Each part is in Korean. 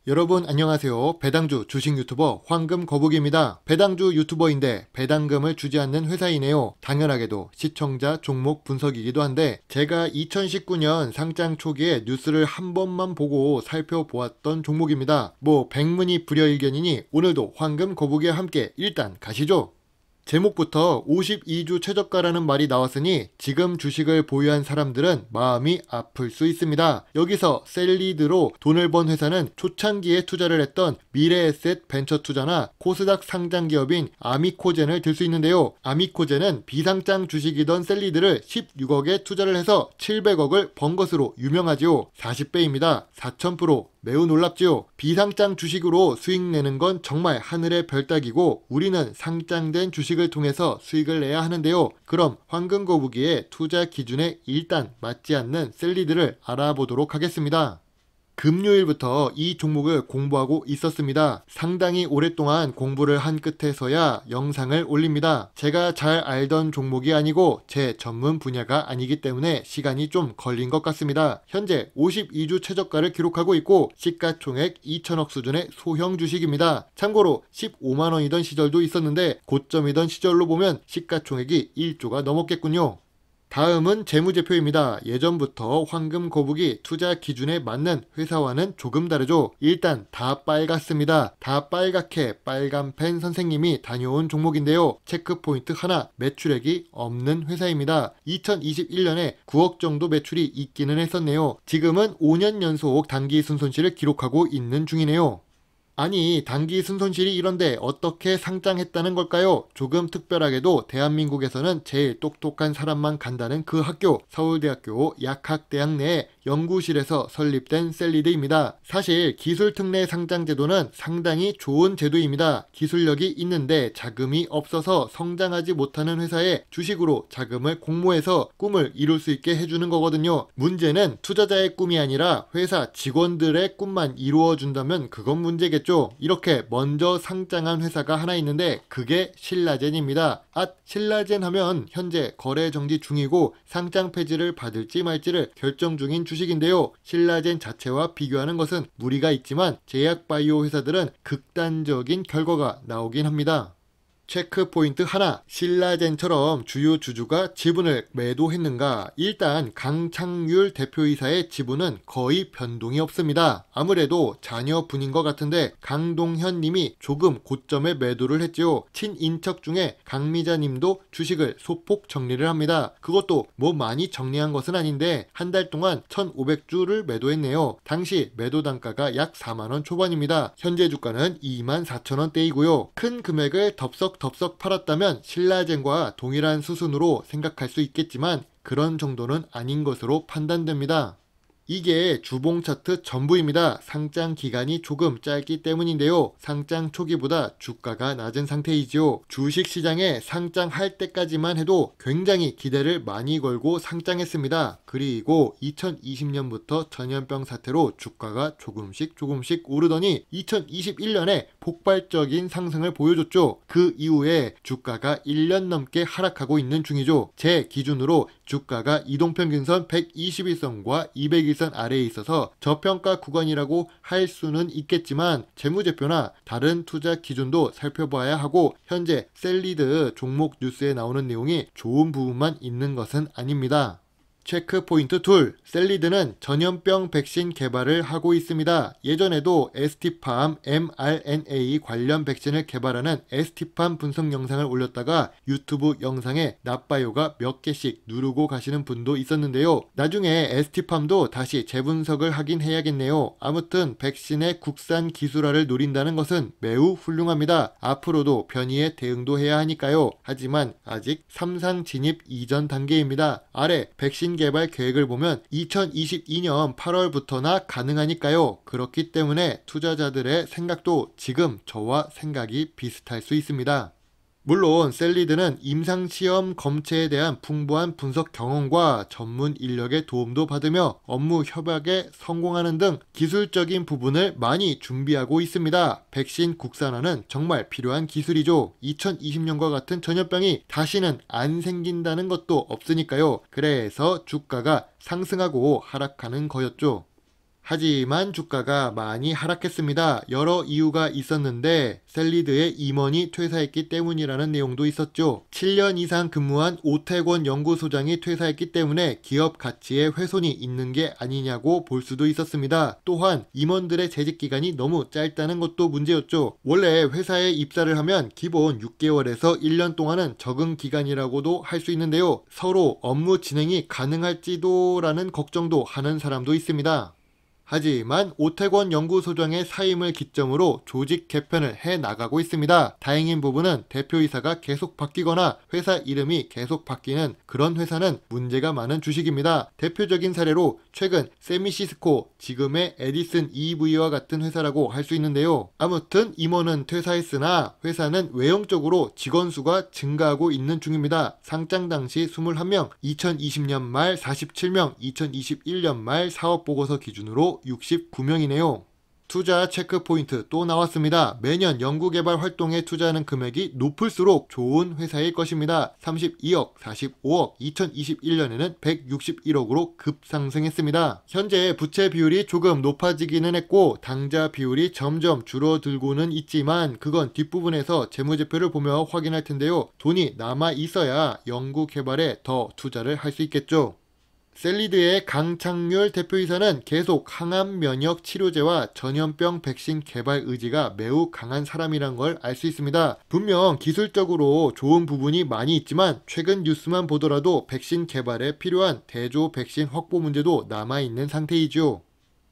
여러분 안녕하세요. 배당주 주식 유튜버 황금거북입니다. 배당주 유튜버인데 배당금을 주지 않는 회사이네요. 당연하게도 시청자 종목 분석이기도 한데 제가 2019년 상장 초기에 뉴스를 한 번만 보고 살펴보았던 종목입니다. 뭐 백문이 불여일견이니 오늘도 황금거북이와 함께 일단 가시죠. 제목부터 52주 최저가라는 말이 나왔으니 지금 주식을 보유한 사람들은 마음이 아플 수 있습니다. 여기서 셀리드로 돈을 번 회사는 초창기에 투자를 했던 미래에셋 벤처투자나 코스닥 상장 기업인 아미코젠을 들 수 있는데요. 아미코젠은 비상장 주식이던 셀리드를 16억에 투자를 해서 700억을 번 것으로 유명하지요. 40배입니다. 4000%. 매우 놀랍지요. 비상장 주식으로 수익 내는 건 정말 하늘의 별따기고 우리는 상장된 주식을 통해서 수익을 내야 하는데요. 그럼 황금거북이의 투자 기준에 일단 맞지 않는 셀리드를 알아보도록 하겠습니다. 금요일부터 이 종목을 공부하고 있었습니다. 상당히 오랫동안 공부를 한 끝에서야 영상을 올립니다. 제가 잘 알던 종목이 아니고 제 전문 분야가 아니기 때문에 시간이 좀 걸린 것 같습니다. 현재 52주 최저가를 기록하고 있고 시가총액 2천억 수준의 소형 주식입니다. 참고로 15만원이던 시절도 있었는데 고점이던 시절로 보면 시가총액이 1조가 넘었겠군요. 다음은 재무제표입니다. 예전부터 황금거북이 투자 기준에 맞는 회사와는 조금 다르죠. 일단 다 빨갛습니다. 다 빨갛게 빨간 펜 선생님이 다녀온 종목인데요. 체크포인트 하나, 매출액이 없는 회사입니다. 2021년에 9억 정도 매출이 있기는 했었네요. 지금은 5년 연속 단기 순손실을 기록하고 있는 중이네요. 아니 단기 순손실이 이런데 어떻게 상장했다는 걸까요? 조금 특별하게도 대한민국에서는 제일 똑똑한 사람만 간다는 그 학교 서울대학교 약학대학 내에 연구실에서 설립된 셀리드입니다. 사실 기술특례 상장제도는 상당히 좋은 제도입니다. 기술력이 있는데 자금이 없어서 성장하지 못하는 회사에 주식으로 자금을 공모해서 꿈을 이룰 수 있게 해주는 거거든요. 문제는 투자자의 꿈이 아니라 회사 직원들의 꿈만 이루어준다면 그건 문제겠죠. 이렇게 먼저 상장한 회사가 하나 있는데 그게 신라젠입니다. 신라젠 하면 현재 거래 정지 중이고 상장 폐지를 받을지 말지를 결정 중인 주식인데요. 신라젠 자체와 비교하는 것은 무리가 있지만 제약바이오 회사들은 극단적인 결과가 나오긴 합니다. 체크포인트 하나, 신라젠처럼 주요 주주가 지분을 매도했는가? 일단 강창률 대표이사의 지분은 거의 변동이 없습니다. 아무래도 자녀분인 것 같은데 강동현 님이 조금 고점에 매도를 했지요. 친인척 중에 강미자 님도 주식을 소폭 정리를 합니다. 그것도 뭐 많이 정리한 것은 아닌데 한 달 동안 1500주를 매도했네요. 당시 매도 단가가 약 4만원 초반입니다. 현재 주가는 24,000원대이고요. 큰 금액을 덥석 팔았다면 신라젠과 동일한 수순으로 생각할 수 있겠지만 그런 정도는 아닌 것으로 판단됩니다. 이게 주봉 차트 전부입니다. 상장 기간이 조금 짧기 때문인데요. 상장 초기보다 주가가 낮은 상태이지요. 주식시장에 상장할 때까지만 해도 굉장히 기대를 많이 걸고 상장했습니다. 그리고 2020년부터 전염병 사태로 주가가 조금씩 오르더니 2021년에 폭발적인 상승을 보여줬죠. 그 이후에 주가가 1년 넘게 하락하고 있는 중이죠. 제 기준으로 주가가 이동평균선 121선과 201선 아래에 있어서 저평가 구간이라고 할 수는 있겠지만 재무제표나 다른 투자 기준도 살펴봐야 하고 현재 셀리드 종목 뉴스에 나오는 내용이 좋은 부분만 있는 것은 아닙니다. 체크포인트 둘, 셀리드는 전염병 백신 개발을 하고 있습니다. 예전에도 ST팜 mRNA 관련 백신을 개발하는 ST팜 분석 영상을 올렸다가 유튜브 영상에 낫바이오가 몇 개씩 누르고 가시는 분도 있었는데요. 나중에 ST팜도 다시 재분석을 하긴 해야겠네요. 아무튼 백신의 국산 기술화를 노린다는 것은 매우 훌륭합니다. 앞으로도 변이에 대응도 해야 하니까요. 하지만 아직 삼상 진입 이전 단계입니다. 아래 백신 개발 계획을 보면 2022년 8월부터나 가능하니까요. 그렇기 때문에 투자자들의 생각도 지금 저와 생각이 비슷할 수 있습니다. 물론 셀리드는 임상시험 검체에 대한 풍부한 분석 경험과 전문 인력의 도움도 받으며 업무 협약에 성공하는 등 기술적인 부분을 많이 준비하고 있습니다. 백신 국산화는 정말 필요한 기술이죠. 2020년과 같은 전염병이 다시는 안 생긴다는 것도 없으니까요. 그래서 주가가 상승하고 하락하는 거였죠. 하지만 주가가 많이 하락했습니다. 여러 이유가 있었는데 셀리드의 임원이 퇴사했기 때문이라는 내용도 있었죠. 7년 이상 근무한 오태권 연구소장이 퇴사했기 때문에 기업 가치에 훼손이 있는 게 아니냐고 볼 수도 있었습니다. 또한 임원들의 재직 기간이 너무 짧다는 것도 문제였죠. 원래 회사에 입사를 하면 기본 6개월에서 1년 동안은 적응 기간이라고도 할 수 있는데요. 서로 업무 진행이 가능할지도라는 걱정도 하는 사람도 있습니다. 하지만 오태권 연구소장의 사임을 기점으로 조직 개편을 해 나가고 있습니다. 다행인 부분은 대표이사가 계속 바뀌거나 회사 이름이 계속 바뀌는 그런 회사는 문제가 많은 주식입니다. 대표적인 사례로 최근 세미시스코, 지금의 에디슨 EV와 같은 회사라고 할 수 있는데요. 아무튼 임원은 퇴사했으나 회사는 외형적으로 직원 수가 증가하고 있는 중입니다. 상장 당시 21명, 2020년 말 47명, 2021년 말 사업보고서 기준으로 69명이네요. 투자 체크포인트 또 나왔습니다. 매년 연구개발 활동에 투자하는 금액이 높을수록 좋은 회사일 것입니다. 32억, 45억, 2021년에는 161억으로 급상승했습니다. 현재 부채 비율이 조금 높아지기는 했고 당자 비율이 점점 줄어들고는 있지만 그건 뒷부분에서 재무제표를 보며 확인할 텐데요. 돈이 남아 있어야 연구개발에 더 투자를 할 수 있겠죠. 셀리드의 강창률 대표이사는 계속 항암 면역 치료제와 전염병 백신 개발 의지가 매우 강한 사람이란 걸 알 수 있습니다. 분명 기술적으로 좋은 부분이 많이 있지만 최근 뉴스만 보더라도 백신 개발에 필요한 대조 백신 확보 문제도 남아있는 상태이죠.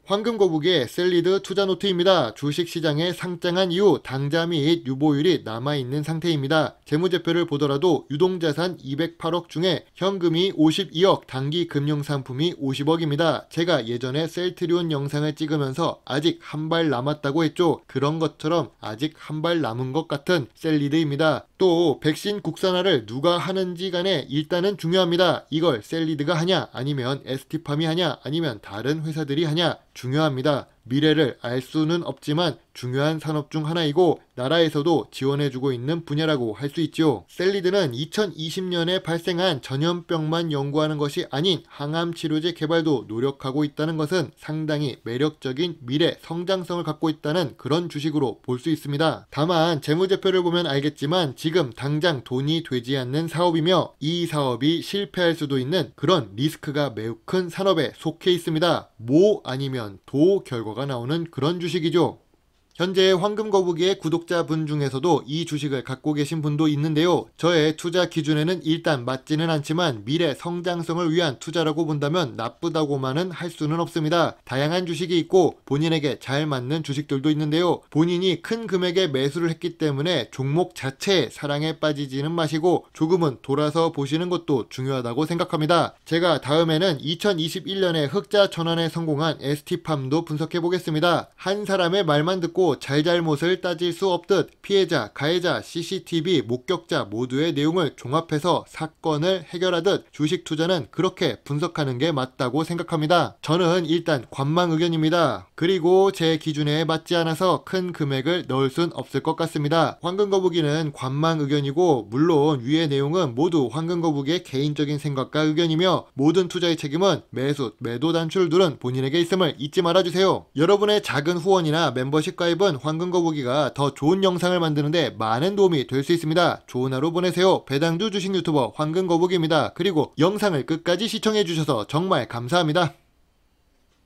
황금거북이의 셀리드 투자노트입니다. 주식시장에 상장한 이후 당자 및 유보율이 남아있는 상태입니다. 재무제표를 보더라도 유동자산 208억 중에 현금이 52억, 단기 금융상품이 50억입니다. 제가 예전에 셀트리온 영상을 찍으면서 아직 한 발 남았다고 했죠. 그런 것처럼 아직 한 발 남은 것 같은 셀리드입니다. 또 백신 국산화를 누가 하는지 간에 일단은 중요합니다. 이걸 셀리드가 하냐 아니면 ST팜이 하냐 아니면 다른 회사들이 하냐 중요합니다. 미래를 알 수는 없지만 중요한 산업 중 하나이고 나라에서도 지원해주고 있는 분야라고 할 수 있죠. 셀리드는 2020년에 발생한 전염병만 연구하는 것이 아닌 항암 치료제 개발도 노력하고 있다는 것은 상당히 매력적인 미래 성장성을 갖고 있다는 그런 주식으로 볼 수 있습니다. 다만 재무제표를 보면 알겠지만 지금 당장 돈이 되지 않는 사업이며 이 사업이 실패할 수도 있는 그런 리스크가 매우 큰 산업에 속해 있습니다. 모 아니면 도 결과가 나오는 그런 주식이죠. 현재 황금거북이의 구독자분 중에서도 이 주식을 갖고 계신 분도 있는데요. 저의 투자 기준에는 일단 맞지는 않지만 미래 성장성을 위한 투자라고 본다면 나쁘다고만은 할 수는 없습니다. 다양한 주식이 있고 본인에게 잘 맞는 주식들도 있는데요. 본인이 큰 금액의 매수를 했기 때문에 종목 자체에 사랑에 빠지지는 마시고 조금은 돌아서 보시는 것도 중요하다고 생각합니다. 제가 다음에는 2021년에 흑자 전환에 성공한 ST팜도 분석해 보겠습니다. 한 사람의 말만 듣고 잘잘못을 따질 수 없듯 피해자, 가해자, CCTV, 목격자 모두의 내용을 종합해서 사건을 해결하듯 주식 투자는 그렇게 분석하는 게 맞다고 생각합니다. 저는 일단 관망 의견입니다. 그리고 제 기준에 맞지 않아서 큰 금액을 넣을 순 없을 것 같습니다. 황금거북이는 관망 의견이고 물론 위의 내용은 모두 황금거북이의 개인적인 생각과 의견이며 모든 투자의 책임은 매수, 매도 단출들은 본인에게 있음을 잊지 말아주세요. 여러분의 작은 후원이나 멤버십 가입은 황금거북이가 더 좋은 영상을 만드는데 많은 도움이 될 수 있습니다. 좋은 하루 보내세요. 배당주 주식 유튜버 황금거북이입니다. 그리고 영상을 끝까지 시청해주셔서 정말 감사합니다.